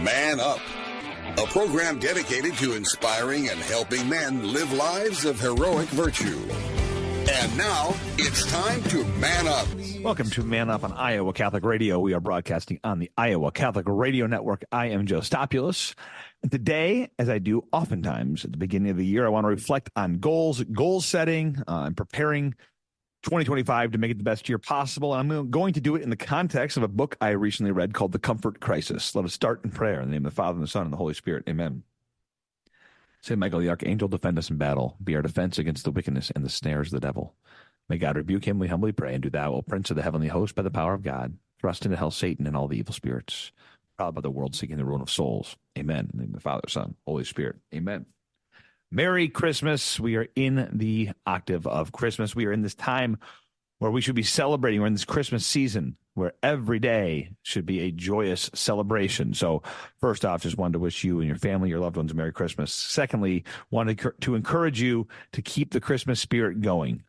Man Up, a program dedicated to inspiring and helping men live lives of heroic virtue. And now, it's time to man up. Welcome to Man Up on Iowa Catholic Radio. We are broadcasting on the Iowa Catholic Radio Network. I am Joe Stopulos. And today, as I do oftentimes at the beginning of the year, I want to reflect on goal setting, and preparing 2025 to make it the best year possible. And I'm going to do it in the context of a book I recently read called The Comfort Crisis. Let us start in prayer in the name of the Father, and the Son, and the Holy Spirit. Amen. Saint Michael the Archangel, defend us in battle. Be our defense against the wickedness and the snares of the devil. May God rebuke him, we humbly pray. And do thou, O Prince of the heavenly host, by the power of God, thrust into hell Satan and all the evil spirits, proud by the world seeking the ruin of souls. Amen. In the name of the Father, Son, Holy Spirit. Amen. Merry Christmas. We are in the octave of Christmas. We are in this time where we should be celebrating. We're in this Christmas season where every day should be a joyous celebration. So first off, just wanted to wish you and your family, your loved ones, a Merry Christmas. Secondly, wanted to encourage you to keep the Christmas spirit going,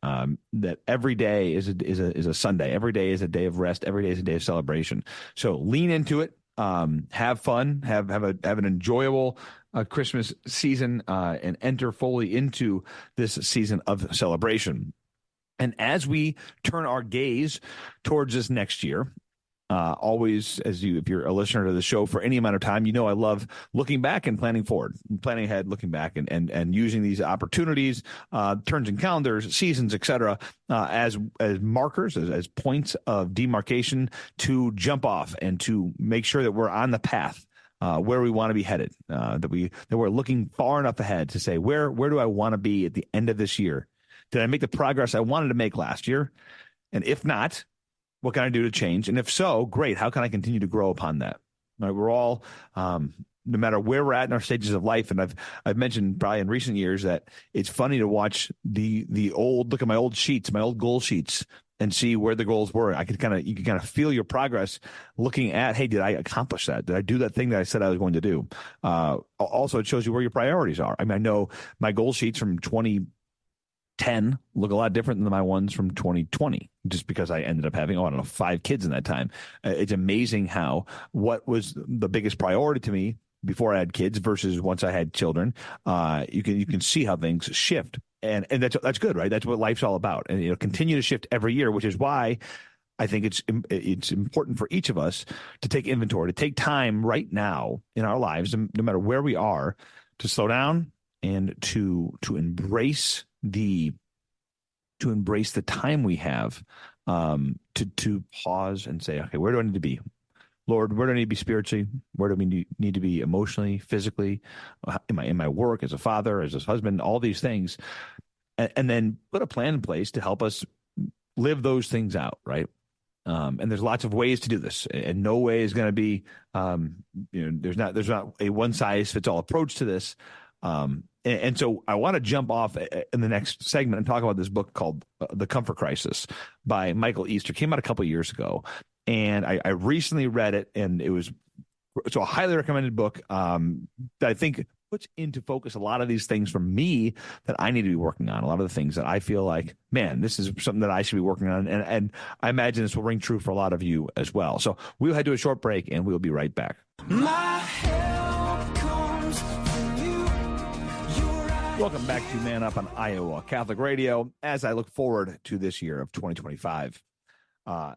that every day is a Sunday. Every day is a day of rest. Every day is a day of celebration. So lean into it. Have fun, have an enjoyable Christmas season, and enter fully into this season of celebration. And as we turn our gaze towards this next year, always, if you're a listener to the show for any amount of time, you know I love looking back and planning forward, planning ahead, looking back, and using these opportunities, turns and calendars, seasons, etc., as markers, as points of demarcation to jump off and to make sure that we're on the path where we want to be headed, that we're looking far enough ahead to say, where do I want to be at the end of this year? Did I make the progress I wanted to make last year? And if not, what can I do to change? And if so, great. How can I continue to grow upon that? Right, we're all, no matter where we're at in our stages of life, and I've mentioned probably in recent years that it's funny to watch look at my old sheets, my old goal sheets, and see where the goals were. You can kind of feel your progress looking at, hey, did I accomplish that? Did I do that thing that I said I was going to do? Also, it shows you where your priorities are. I mean, I know my goal sheets from 2010 look a lot different than my ones from 2020, just because I ended up having, 5 kids in that time. It's amazing how what was the biggest priority to me before I had kids versus once I had children. You can see how things shift, and that's good, right? That's what life's all about, and continue to shift every year, which is why I think it's important for each of us to take inventory, to take time right now in our lives, no matter where we are, to slow down and to embrace the time we have, to pause and say, okay, where do I need to be? Lord, where do I need to be spiritually? Where do we need to be emotionally, physically, in my work, as a father, as a husband, all these things, and then put a plan in place to help us live those things out, right? And there's lots of ways to do this, and no way is going to be, there's not a one size fits all approach to this. And so I want to jump off in the next segment and talk about this book called The Comfort Crisis by Michael Easter. Came out a couple of years ago, and I recently read it, and it's a highly recommended book that I think puts into focus a lot of these things for me that I need to be working on, a lot of the things that I feel like, man, this is something that I should be working on. And I imagine this will ring true for a lot of you as well. So we'll head to a short break, and we'll be right back. Welcome back to Man Up on Iowa Catholic Radio. As I look forward to this year of 2025, I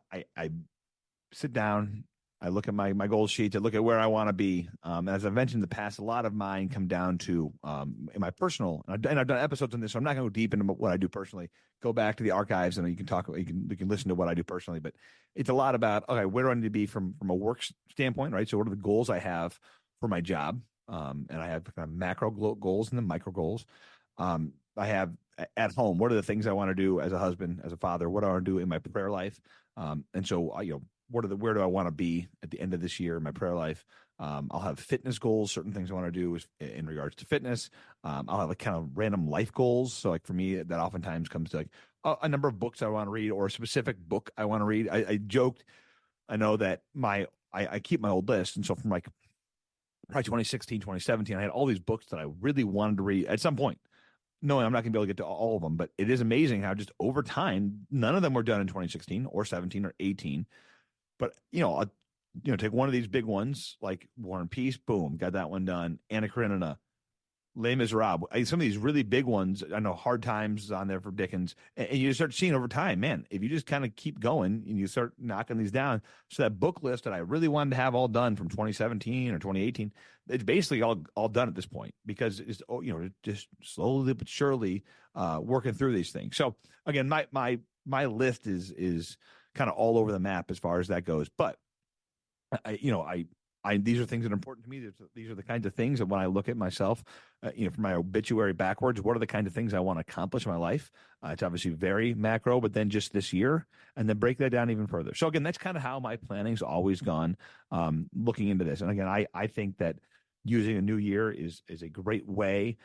sit down, I look at my goal sheets, I look at where I want to be. As I've mentioned in the past, a lot of mine come down to in my personal, and I've done episodes on this, so I'm not going to go deep into what I do personally. Go back to the archives, and you can listen to what I do personally. But it's a lot about, okay, where do I need to be from a work standpoint, right? So what are the goals I have for my job? And I have kind of macro goals and then micro goals. I have at home, what are the things I want to do as a husband, as a father? What do I want to do in my prayer life? And so, where do I want to be at the end of this year in my prayer life? I'll have fitness goals, certain things I want to do in regards to fitness. I'll have kind of random life goals. So like for me, that oftentimes comes to a number of books I want to read or a specific book I want to read. I joked, I know that I keep my old list. And so from probably 2016, 2017, I had all these books that I really wanted to read at some point, knowing I'm not going to be able to get to all of them. But it is amazing how just over time, none of them were done in 2016 or 17 or 18. But, take one of these big ones like War and Peace, boom, got that one done. Anna Karenina, Les Miserables. Some of these really big ones, I know Hard Times is on there for Dickens, and you start seeing over time, man, if you just kind of keep going and you start knocking these down, so that book list that I really wanted to have all done from 2017 or 2018, it's basically all done at this point, because it's just slowly but surely working through these things. So again, my list is kind of all over the map as far as that goes, but these are things that are important to me. These are the kinds of things that when I look at myself, from my obituary backwards, what are the kind of things I want to accomplish in my life? It's obviously very macro, but then just this year, and then break that down even further. So again, that's kind of how my planning's always gone, looking into this. And again, I think that using a new year is a great way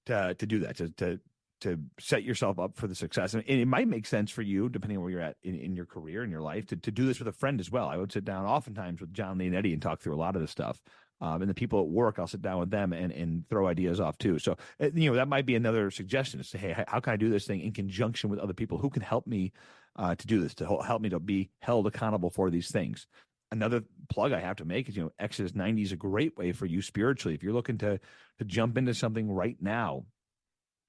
to do that, to set yourself up for the success. And it might make sense for you, depending on where you're at in your career, in your life, to do this with a friend as well. I would sit down oftentimes with John Lee and Eddie and talk through a lot of this stuff. And the people at work, I'll sit down with them and throw ideas off too. So, that might be another suggestion, is to, hey, how can I do this thing in conjunction with other people who can help me to do this, to help me to be held accountable for these things. Another plug I have to make is, Exodus 90 is a great way for you spiritually. If you're looking to jump into something right now,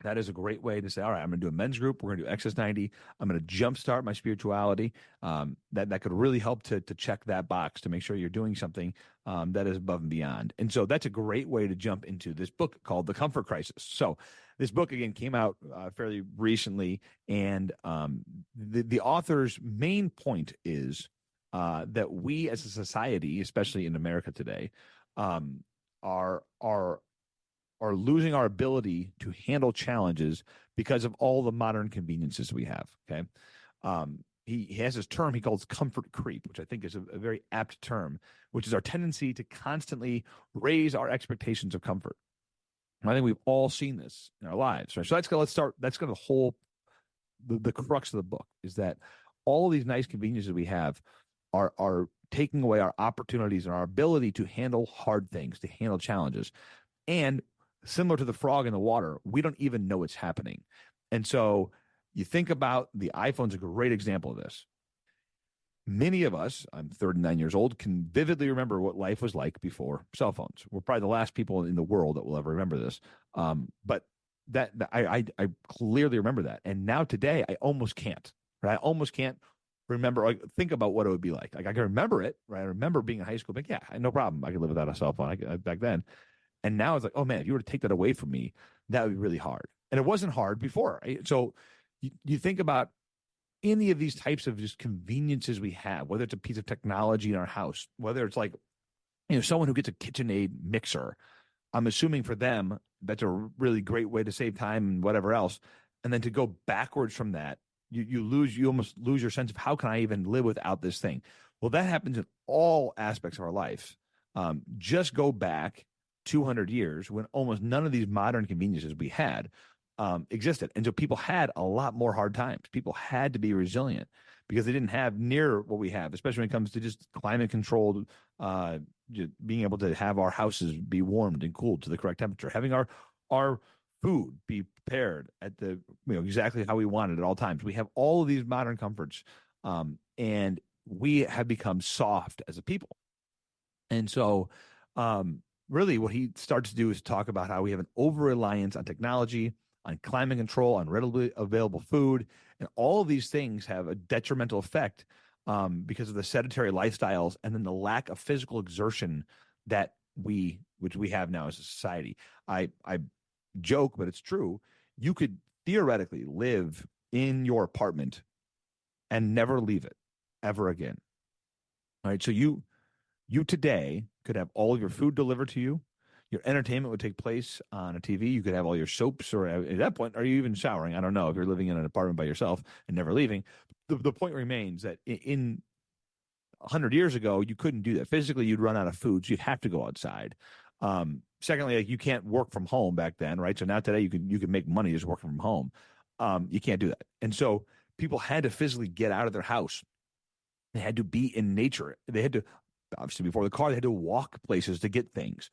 that is a great way to say, all right, I'm going to do a men's group. We're going to do Exodus 90. I'm going to jumpstart my spirituality. That could really help to check that box, to make sure you're doing something that is above and beyond. And so that's a great way to jump into this book called The Comfort Crisis. So this book, again, came out fairly recently. And the author's main point is that we as a society, especially in America today, are losing our ability to handle challenges because of all the modern conveniences we have. Okay. He has this term he calls comfort creep, which I think is a very apt term, which is our tendency to constantly raise our expectations of comfort. And I think we've all seen this in our lives, right? So let's start. That's kind of the crux of the book, is that all these nice conveniences we have are taking away our opportunities and our ability to handle hard things, to handle challenges. And similar to the frog in the water, we don't even know it's happening. And so you think about the iPhone's a great example of this. Many of us, I'm 39 years old, can vividly remember what life was like before cell phones. We're probably the last people in the world that will ever remember this. But I clearly remember that. And now today, I almost can't. Right? I almost can't remember, think about what it would be like. I can remember it, right? I remember being in high school, but yeah, no problem. I could live without a cell phone back then. And now it's like, oh man, if you were to take that away from me, that would be really hard. And it wasn't hard before, right? So you think about any of these types of just conveniences we have, whether it's a piece of technology in our house, whether it's like, someone who gets a KitchenAid mixer. I'm assuming for them, that's a really great way to save time and whatever else. And then to go backwards from that, you almost lose your sense of, how can I even live without this thing? Well, that happens in all aspects of our life. Just go back 200 years when almost none of these modern conveniences we had existed. And so people had a lot more hard times. People had to be resilient because they didn't have near what we have, especially when it comes to just climate controlled, being able to have our houses be warmed and cooled to the correct temperature, having our food be prepared at the exactly how we want it at all times. We have all of these modern comforts, and we have become soft as a people. And so really what he starts to do is talk about how we have an over-reliance on technology, on climate control, on readily available food, and all of these things have a detrimental effect because of the sedentary lifestyles and then the lack of physical exertion which we have now as a society. I joke, but it's true. You could theoretically live in your apartment and never leave it ever again. All right, so you today could have all of your food delivered to you. Your entertainment would take place on a TV. You could have all your soaps, or at that point, are you even showering? I don't know if you're living in an apartment by yourself and never leaving. The point remains that in 100 years ago, you couldn't do that. Physically, you'd run out of food, so you'd have to go outside. Secondly, you can't work from home back then, right? So now today you can make money just working from home. You can't do that. And so people had to physically get out of their house. They had to be in nature. They had to, obviously before the car, they had to walk places to get things.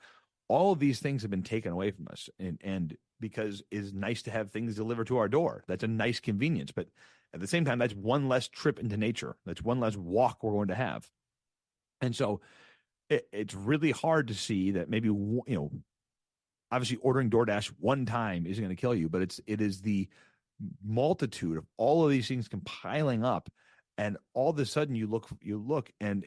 All of these things have been taken away from us. And because it's nice to have things delivered to our door. That's a nice convenience. But at the same time, that's one less trip into nature. That's one less walk we're going to have. And so it's really hard to see that maybe, obviously ordering DoorDash one time isn't going to kill you, but it is the multitude of all of these things compiling up, and all of a sudden you look and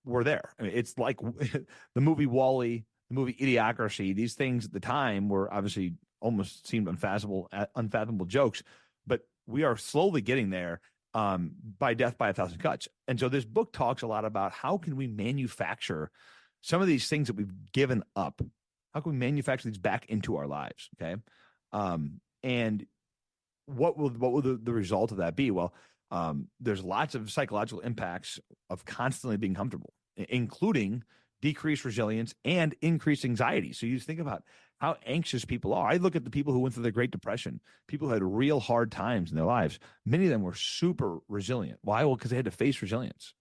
we're there. I mean, it's like the movie WALL-E, the movie Idiocracy. These things at the time were obviously almost seemed unfathomable jokes, but we are slowly getting there, by death by a thousand cuts. And so this book talks a lot about how can we manufacture some of these things that we've given up. How can we manufacture these back into our lives? Okay. And what will the result of that be? Well, there's lots of psychological impacts of constantly being comfortable, including decreased resilience and increased anxiety. So you think about how anxious people are. I look at the people who went through the Great Depression, people who had real hard times in their lives. Many of them were super resilient. Why? Well, because they had to face resilience.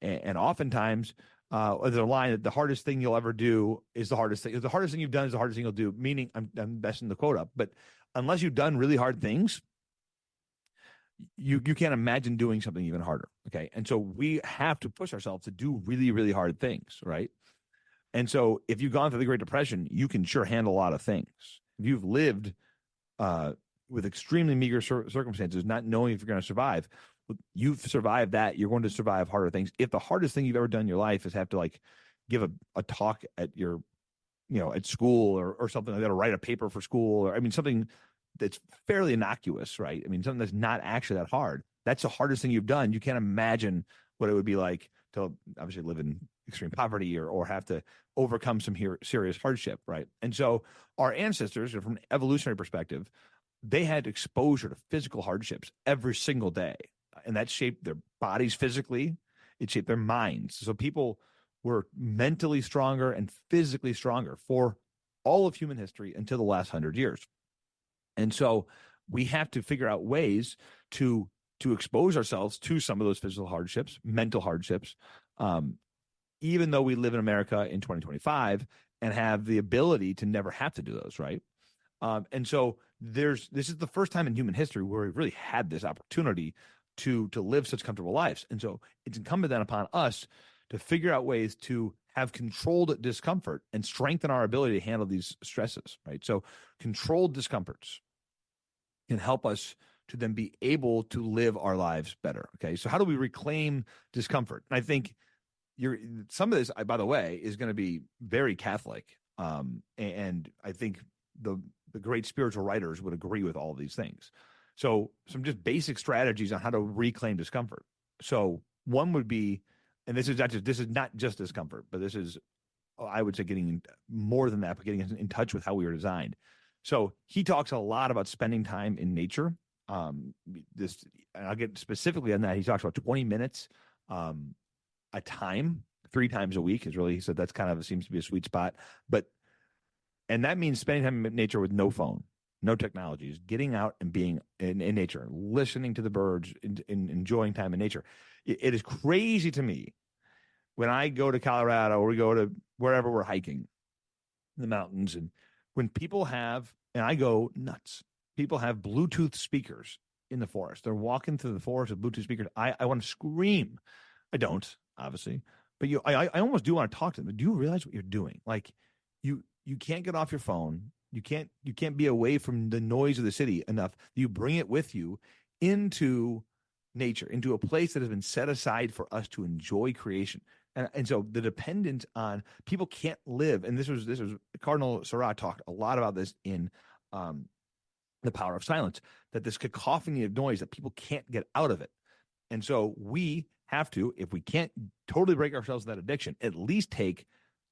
And oftentimes, there's a line that the hardest thing you'll ever do is the hardest thing. The hardest thing you've done is the hardest thing you'll do, meaning I'm messing the quote up. But unless you've done really hard things, you can't imagine doing something even harder. Okay. And so we have to push ourselves to do really, really hard things. Right. And so if you've gone through the Great Depression, you can sure handle a lot of things. If you've lived with extremely meager circumstances, not knowing if you're going to survive, you've survived that. You're going to survive harder things. If the hardest thing you've ever done in your life is have to give a talk at your, at school or something like that, or write a paper for school, or something that's fairly innocuous, right? Something that's not actually that hard. That's the hardest thing you've done. You can't imagine what it would be like to obviously live in extreme poverty or have to overcome some serious hardship, right? And so our ancestors, from an evolutionary perspective, they had exposure to physical hardships every single day, and that shaped their bodies physically. It shaped their minds. So people were mentally stronger and physically stronger for all of human history until the last 100 years. And so we have to figure out ways to expose ourselves to some of those physical hardships, mental hardships, even though we live in America in 2025 and have the ability to never have to do those, right? And so this is the first time in human history where we've really had this opportunity to live such comfortable lives. And so it's incumbent then upon us to figure out ways to have controlled discomfort and strengthen our ability to handle these stresses, right? So controlled discomforts can help us to then be able to live our lives better. Okay. So how do we reclaim discomfort? And I think some of this, by the way, is going to be very Catholic. And I think the great spiritual writers would agree with all of these things. So some just basic strategies on how to reclaim discomfort. So one would be, and this is not just discomfort, but this is, I would say, getting more than that, but getting in touch with how we were designed. So he talks a lot about spending time in nature. And I'll get specifically on that. He talks about 20 minutes a time, 3 times a week is really, he said that's kind of seems to be a sweet spot. And that means spending time in nature with no phone, no technologies, getting out and being in nature, listening to the birds, enjoying time in nature. It is crazy to me when I go to Colorado or we go to wherever we're hiking in the mountains, and when people have, and I go nuts, people have Bluetooth speakers in the forest. They're walking through the forest with Bluetooth speakers. I want to scream. I don't, obviously, but I almost do want to talk to them. Do you realize what you're doing? Like you can't get off your phone. You can't be away from the noise of the city enough. You bring it with you into nature, into a place that has been set aside for us to enjoy creation. And so the dependence on people can't live. And this was Cardinal Sarah talked a lot about this in The Power of Silence, that this cacophony of noise that people can't get out of it. And so we have to, if we can't totally break ourselves of that addiction, at least take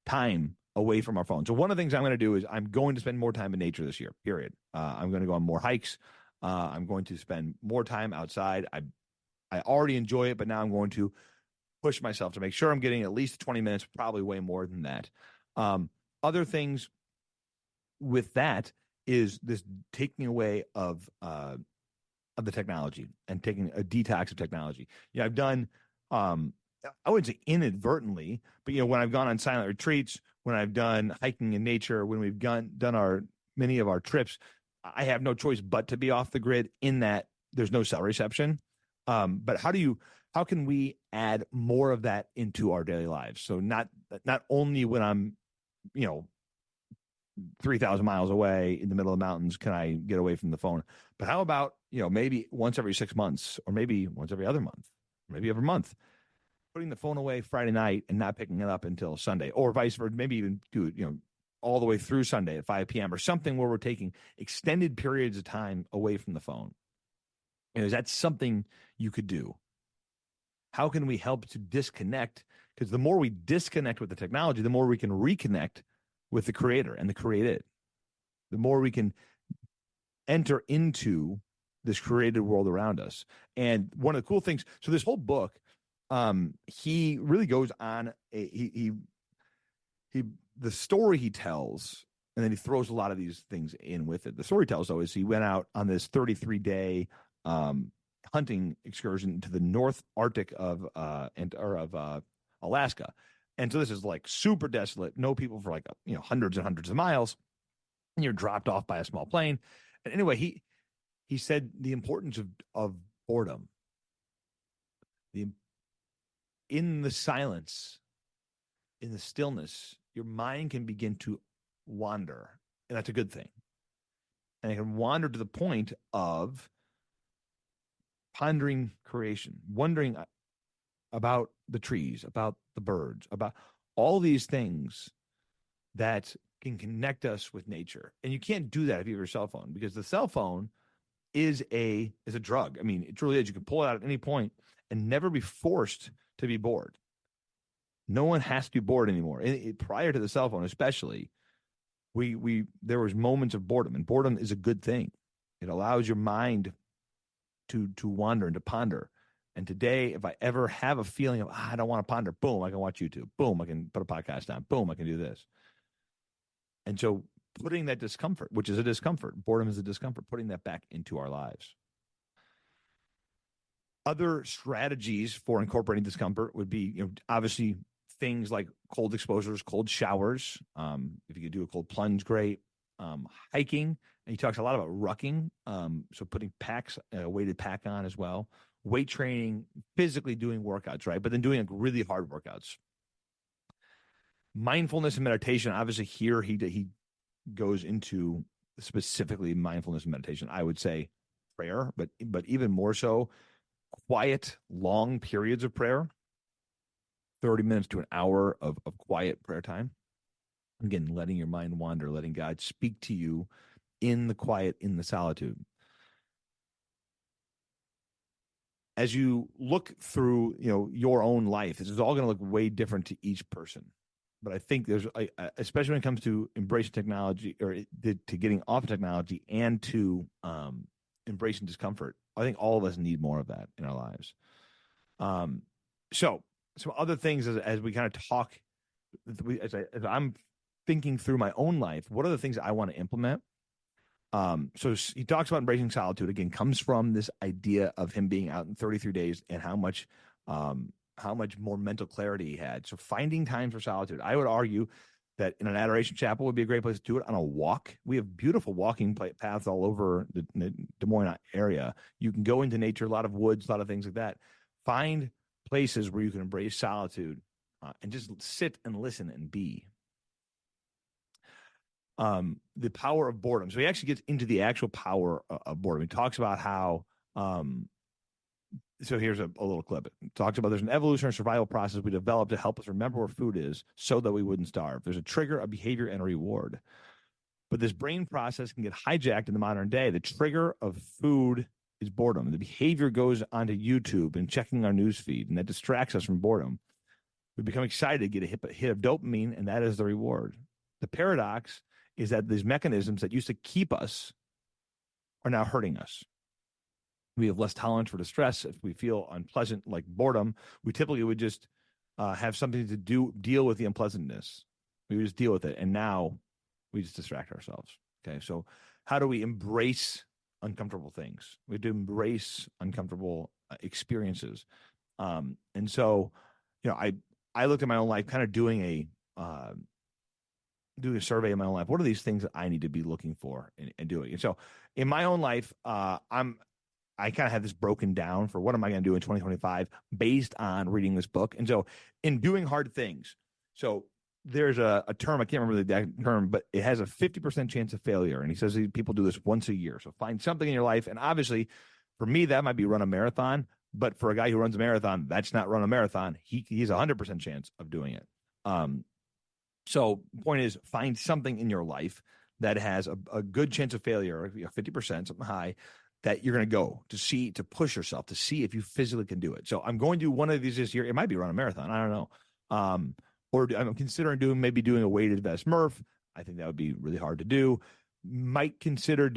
time away from our phone. So one of the things I'm going to do is I'm going to spend more time in nature this year, period. I'm going to go on more hikes. I'm going to spend more time outside. I already enjoy it, but now I'm going to push myself to make sure I'm getting at least 20 minutes, probably way more than that. Other things with that is this taking away of the technology and taking a detox of technology. Yeah, I've done, I wouldn't say inadvertently, but when I've gone on silent retreats, when I've done hiking in nature, when we've done many of our trips, I have no choice but to be off the grid in that there's no cell reception. But how do you how can we add more of that into our daily lives? So not only when I'm, 3,000 miles away in the middle of the mountains, can I get away from the phone? But how about, maybe once every 6 months, or maybe once every other month, maybe every month, putting the phone away Friday night and not picking it up until Sunday, or vice versa, maybe even do it, all the way through Sunday at 5 p.m. or something where we're taking extended periods of time away from the phone. Is that something you could do? How can we help to disconnect? Because the more we disconnect with the technology, the more we can reconnect with the creator and the created. The more we can enter into this created world around us. And one of the cool things, so this whole book, he really goes on the story he tells, and then he throws a lot of these things in with it. The story tells, though, is he went out on this 33-day hunting excursion to the North Arctic of Alaska. And so this is like super desolate, no people for like, hundreds and hundreds of miles. And you're dropped off by a small plane. And anyway, he said the importance of boredom. In the silence, in the stillness, your mind can begin to wander. And that's a good thing. And it can wander to the point of pondering creation, wondering about the trees, about the birds, about all these things that can connect us with nature. And you can't do that if you have your cell phone, because the cell phone is a drug. I mean, it truly is. You can pull it out at any point and never be forced to be bored. No one has to be bored anymore. Prior to the cell phone, especially, there was moments of boredom, and boredom is a good thing. It allows your mind to wander and to ponder. And today, if I ever have a feeling of, I don't want to ponder, boom, I can watch YouTube. Boom, I can put a podcast on. Boom, I can do this. And so putting that discomfort, which is a discomfort, boredom is a discomfort, putting that back into our lives. Other strategies for incorporating discomfort would be, obviously things like cold exposures, cold showers. If you could do a cold plunge, great. Hiking. And he talks a lot about rucking. So putting packs, a weighted pack on as well. Weight training, physically doing workouts, right? But then doing like really hard workouts. Mindfulness and meditation. Obviously here he goes into specifically mindfulness and meditation. I would say prayer, but even more so, quiet, long periods of prayer, 30 minutes to an hour of quiet prayer time. Again, letting your mind wander, letting God speak to you in the quiet, in the solitude. As you look through, your own life, this is all going to look way different to each person. But I think there's, especially when it comes to embracing technology, or to getting off of technology, and to embracing discomfort, I think all of us need more of that in our lives. So some other things as we kind of talk, as I'm thinking through my own life, what are the things I want to implement? So he talks about embracing solitude. Again, comes from this idea of him being out in 33 days and how much more mental clarity he had. So finding time for solitude. I would argue that in an adoration chapel would be a great place to do it. On a walk, we have beautiful walking paths all over the Des Moines area. You can go into nature, a lot of woods, a lot of things like that. Find places where you can embrace solitude and just sit and listen and be. The power of boredom. So he actually gets into the actual power of boredom. He talks about how, so here's a little clip. It talks about there's an evolutionary survival process we developed to help us remember where food is so that we wouldn't starve. There's a trigger, a behavior, and a reward. But this brain process can get hijacked in the modern day. The trigger of food is boredom. The behavior goes onto YouTube and checking our news feed, and that distracts us from boredom. We become excited to get a hit of dopamine, and that is the reward. The paradox is that these mechanisms that used to keep us are now hurting us. We have less tolerance for distress. If we feel unpleasant, like boredom, we typically would just have something to deal with the unpleasantness. We would just deal with it. And now we just distract ourselves. Okay. So how do we embrace uncomfortable things? We have to embrace uncomfortable experiences. And so, I looked at my own life, kind of doing a survey of my own life. What are these things that I need to be looking for and doing? And so in my own life, I kind of had this broken down for what am I going to do in 2025 based on reading this book. And so in doing hard things, so there's a term, I can't remember the exact term, but it has a 50% chance of failure. And he says people do this once a year. So find something in your life. And obviously for me, that might be run a marathon, but for a guy who runs a marathon, that's not run a marathon. He's 100% chance of doing it. So point is, find something in your life that has a good chance of failure, 50%, something high, that you're going to go to see, to push yourself, to see if you physically can do it. So I'm going to do one of these this year. It might be run a marathon. I don't know. Or I'm considering doing a weighted vest Murph. I think that would be really hard to do. Might consider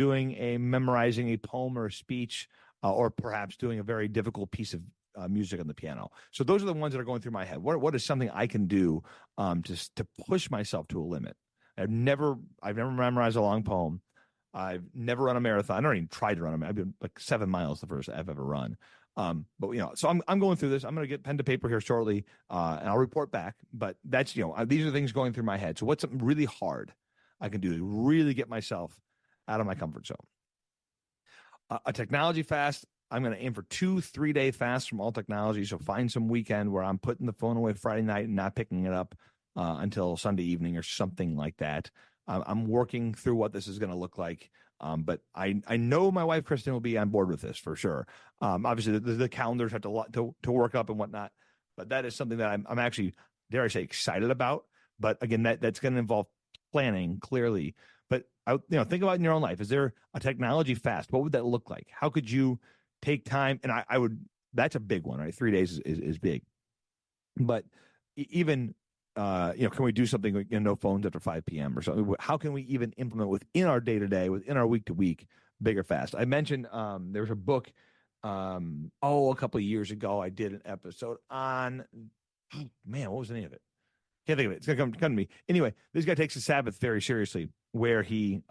memorizing a poem or a speech, or perhaps doing a very difficult piece of music on the piano. So those are the ones that are going through my head. What is something I can do to push myself to a limit? I've never memorized a long poem. I've never run a marathon. I don't even try to run a marathon. I've been like 7 miles the first I've ever run. But so I'm going through this. I'm going to get pen to paper here shortly, and I'll report back. But that's these are things going through my head. So what's something really hard I can do to really get myself out of my comfort zone? A technology fast. I'm going to aim for 2-3 day fasts from all technology. So find some weekend where I'm putting the phone away Friday night and not picking it up until Sunday evening or something like that. I'm working through what this is going to look like. But I know my wife, Kristen, will be on board with this for sure. Obviously, the calendars have to work up and whatnot. But that is something that I'm actually, dare I say, excited about. But again, that's going to involve planning clearly. But think about in your own life. Is there a technology fast? What would that look like? How could you take time? And I would. That's a big one, right? 3 days is big. But even can we do something like no phones after 5 p.m. or something? How can we even implement within our day to day, within our week to week, bigger fast? I mentioned there was a book. A couple of years ago, I did an episode on. Oh, man, what was the name of it? Can't think of it. It's gonna come to me. Anyway, this guy takes the Sabbath very seriously, where he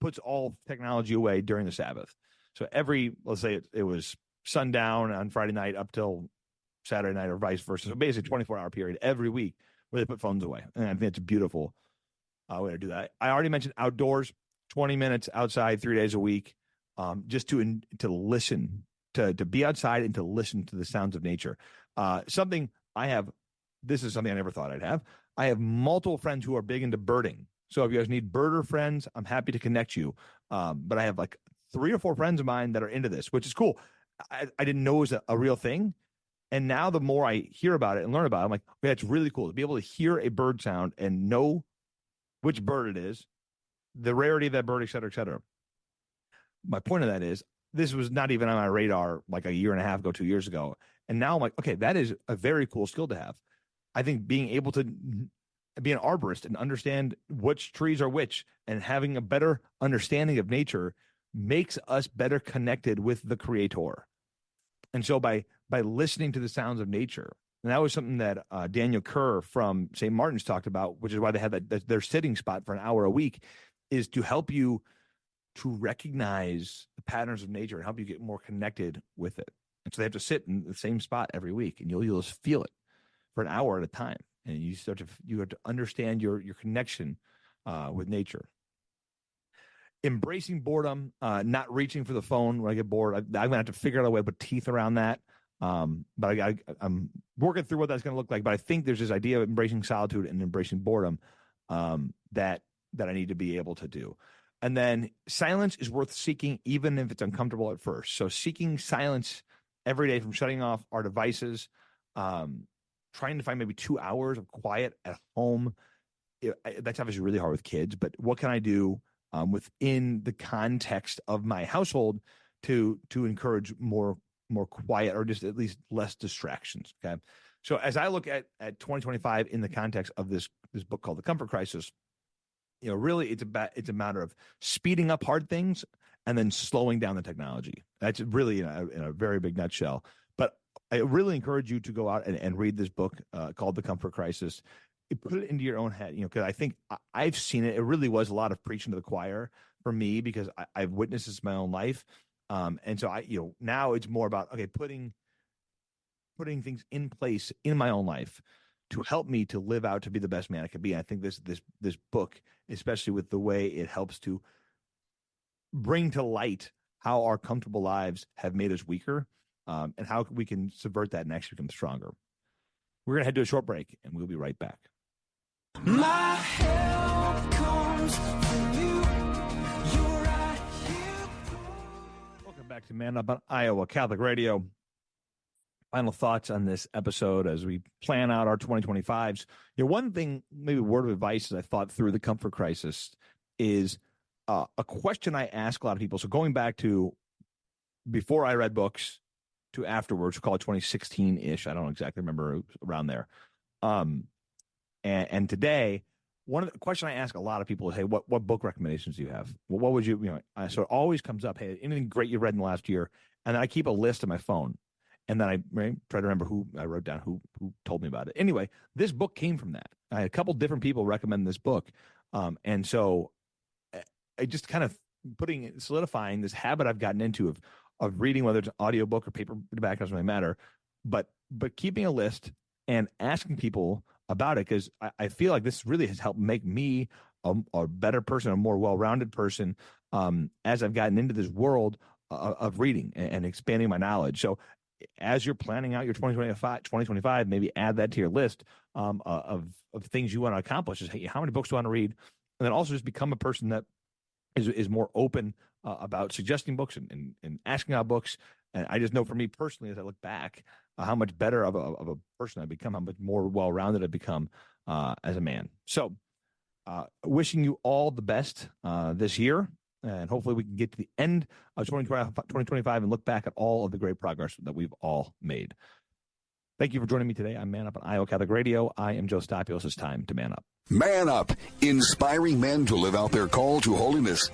puts all technology away during the Sabbath. So let's say it was sundown on Friday night up till Saturday night or vice versa. So basically 24-hour period every week where they put phones away. And I think it's a beautiful way to do that. I already mentioned outdoors, 20 minutes outside 3 days a week, just to listen, to be outside and to listen to the sounds of nature. This is something I never thought I'd have. I have multiple friends who are big into birding. So if you guys need birder friends, I'm happy to connect you. But I have like 3 or 4 friends of mine that are into this, which is cool. I didn't know it was a real thing. And now the more I hear about it and learn about it, I'm like, okay, it's really cool to be able to hear a bird sound and know which bird it is, the rarity of that bird, et cetera, et cetera. My point of that is this was not even on my radar like a year and a half ago, 2 years ago. And now I'm like, okay, that is a very cool skill to have. I think being able to be an arborist and understand which trees are which and having a better understanding of nature makes us better connected with the creator. And so by listening to the sounds of nature, and that was something that Daniel Kerr from St. Martin's talked about, which is why they have their sitting spot for an hour a week, is to help you to recognize the patterns of nature and help you get more connected with it. And so they have to sit in the same spot every week, and you'll just feel it for an hour at a time, and you have to understand your connection with nature. Embracing boredom, not reaching for the phone when I get bored. I'm gonna have to figure out a way to put teeth around that. But I'm working through what that's going to look like. But I think there's this idea of embracing solitude and embracing boredom that I need to be able to do. And then silence is worth seeking, even if it's uncomfortable at first. So seeking silence every day, from shutting off our devices, trying to find maybe 2 hours of quiet at home. That's obviously really hard with kids, but what can I do within the context of my household to encourage more quiet, or just at least less distractions? Okay. So as I look at 2025 in the context of this book called The Comfort Crisis, really it's a matter of speeding up hard things and then slowing down the technology. That's really in a very big nutshell. But I really encourage you to go out and read this book called The Comfort Crisis. Put it into your own head, because I think I've seen it. It really was a lot of preaching to the choir for me, because I've witnessed this in my own life. And so now it's more about, okay, putting things in place in my own life to help me to live out to be the best man I can be. And I think this book, especially with the way it helps to bring to light how our comfortable lives have made us weaker, and how we can subvert that and actually become stronger. We're going to head to a short break, and we'll be right back. My help comes from you. You're right here. Welcome back to Man Up on Iowa Catholic Radio. Final thoughts on this episode as we plan out our 2025s. One thing, maybe a word of advice as I thought through the comfort crisis is a question I ask a lot of people. So going back to before I read books to afterwards, we'll call it 2016-ish. I don't exactly remember, around there. And today, one of the question I ask a lot of people is, hey, what book recommendations do you have? Well, what would you so it always comes up, hey, anything great you read in the last year? And then I keep a list on my phone. And then I try to remember who I wrote down, who told me about it. Anyway, this book came from that. I had a couple different people recommend this book. And so I just kind of solidifying this habit I've gotten into of reading, whether it's an audiobook or paperback, doesn't really matter, but keeping a list and asking people about it, because I feel like this really has helped make me a better person, a more well-rounded person, as I've gotten into this world of reading and expanding my knowledge. So as you're planning out your 2025, maybe add that to your list of things you want to accomplish. Is, hey, how many books do I want to read? And then also just become a person that is more open about suggesting books and asking out books. And I just know for me personally, as I look back, how much better of a person I've become, how much more well-rounded I've become as a man. So wishing you all the best this year. And hopefully we can get to the end of 2025 and look back at all of the great progress that we've all made. Thank you for joining me today. I'm Man Up on Iowa Catholic Radio. I am Joe Stopulos. It's time to man up. Man Up, inspiring men to live out their call to holiness.